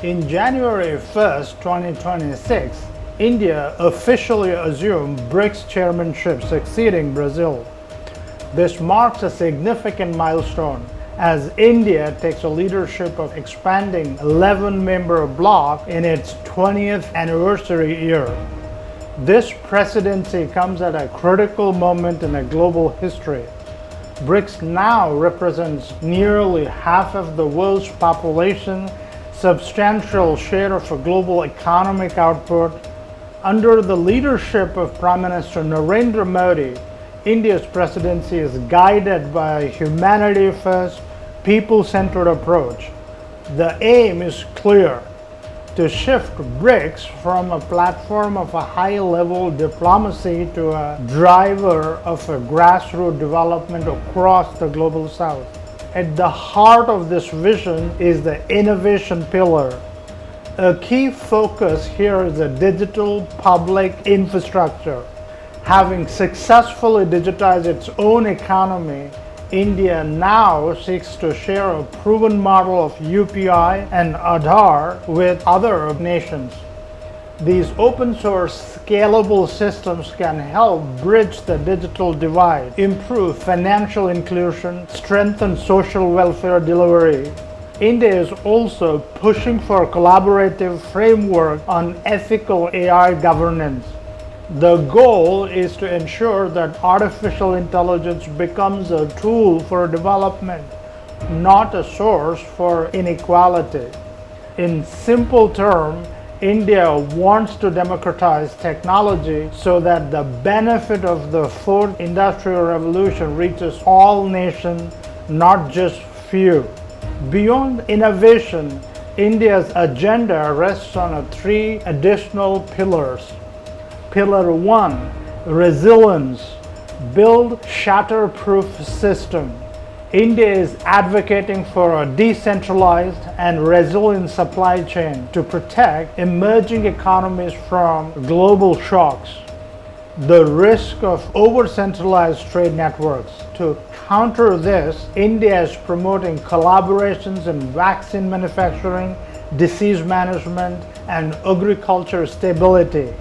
In January 1st, 2026, India officially assumed BRICS chairmanship, succeeding Brazil. This marks a significant milestone as India takes a leadership of expanding 11-member bloc in its 20th anniversary year. This presidency comes at a critical moment in a global history. BRICS now represents nearly half of the world's population, substantial share of a global economic output. Under the leadership of Prime Minister Narendra Modi, India's presidency is guided by a humanity-first, people-centered approach. The aim is clear: to shift BRICS from a platform of a high-level diplomacy to a driver of a grassroots development across the global south. At the heart of this vision is the innovation pillar. A key focus here is the digital public infrastructure. Having successfully digitized its own economy, India now seeks to share a proven model of UPI and Aadhaar with other nations. These open-source scalable systems can help bridge the digital divide, improve financial inclusion, strengthen social welfare delivery. India is also pushing for a collaborative framework on ethical AI governance. The goal is to ensure that artificial intelligence becomes a tool for development, not a source for inequality. In simple terms, India wants to democratize technology so that the benefit of the fourth industrial revolution reaches all nations, not just few. Beyond innovation, India's agenda rests on three additional pillars. Pillar 1, resilience. Build shatterproof system. India is advocating for a decentralized and resilient supply chain to protect emerging economies from global shocks. The risk of over-centralized trade networks. To counter this, India is promoting collaborations in vaccine manufacturing, disease management, and agriculture stability.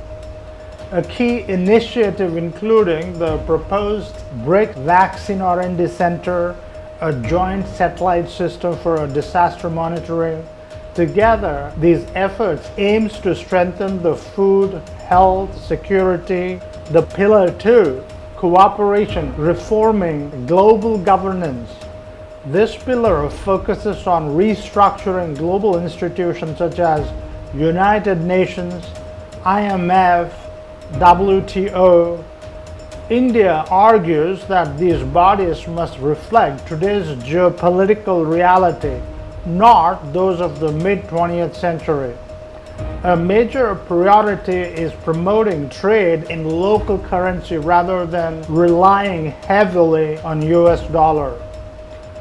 A key initiative including the proposed BRICS Vaccine R&D Center, a joint satellite system for disaster monitoring. Together, these efforts aims to strengthen the food, health, security. The Pillar 2, cooperation, reforming global governance. This pillar focuses on restructuring global institutions such as United Nations, IMF, WTO. India argues that these bodies must reflect today's geopolitical reality, not those of the mid-20th century. A major priority is promoting trade in local currency rather than relying heavily on US dollar.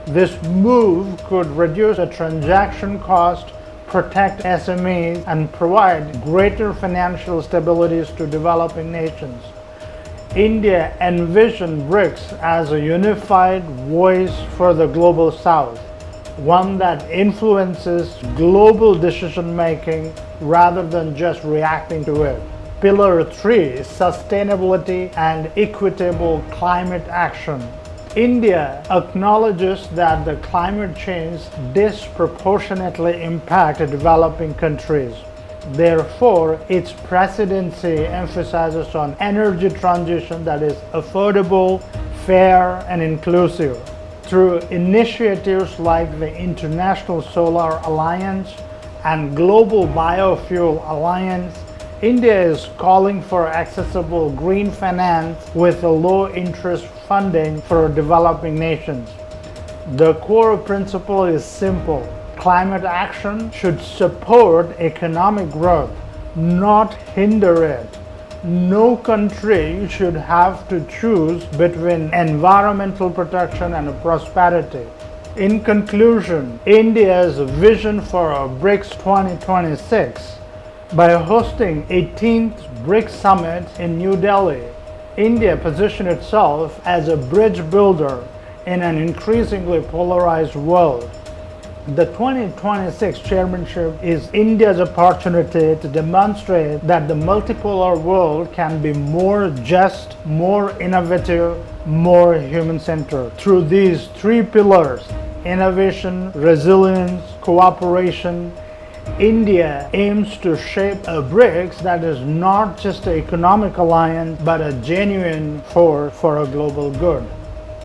This move could reduce the transaction cost, protect SMEs, and provide greater financial stabilities to developing nations. India envisioned BRICS as a unified voice for the global south, one that influences global decision-making rather than just reacting to it. Pillar 3, sustainability and equitable climate action. India acknowledges that the climate change disproportionately impacts developing countries. Therefore, its presidency emphasizes on energy transition that is affordable, fair, and inclusive. Through initiatives like the International Solar Alliance and Global Biofuel Alliance, India is calling for accessible green finance with a low-interest funding for developing nations. The core principle is simple. Climate action should support economic growth, not hinder it. No country should have to choose between environmental protection and prosperity. In conclusion, India's vision for BRICS 2026. By hosting 18th BRICS Summit in New Delhi, India positioned itself as a bridge builder in an increasingly polarized world. The 2026 chairmanship is India's opportunity to demonstrate that the multipolar world can be more just, more innovative, more human-centered. Through these three pillars, innovation, resilience, cooperation, India aims to shape a BRICS that is not just an economic alliance but a genuine force for a global good.